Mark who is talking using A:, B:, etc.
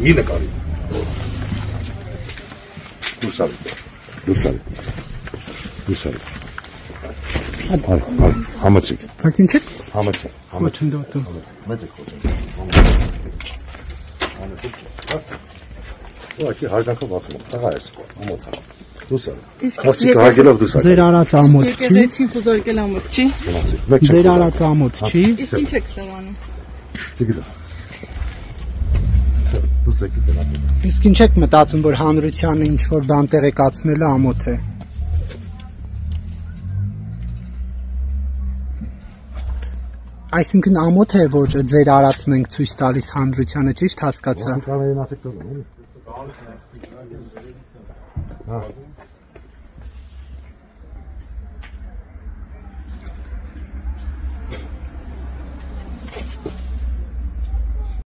A: մի նկարի։ Դուրսարի։ Համացիկ։
B: Բայց ինչ է։
A: Համացիկ։
B: Խոչընդոտում։
A: Մեծ է խոչընդոտում։ Ուղղակի հարգանքով ասում եմ, տղա ես, ամոթա։ Դուսարի։ Խաղցիկը հարգելով դուսարի։
B: Ձեր արած ամոթ չի։
C: Եկեղեցին խոզարկել ամոթ չի։
B: Ձեր արած ամոթ չի։
C: Իսկ ինչ եք ստանում։
A: Չգիտեմ։ Դուսեկի տնապետը։
B: Իսկ ինչ եք մտածում, որ հանրությանը ինչ որ բան տեղեկացնելը ամոթ է։ Այսինքն ամոթ է, որ ձեր արածն ենք ցույց տալիս հանրությանը, ճիշտ հասկացա։
A: Կանային ասեք տոնում, էլի։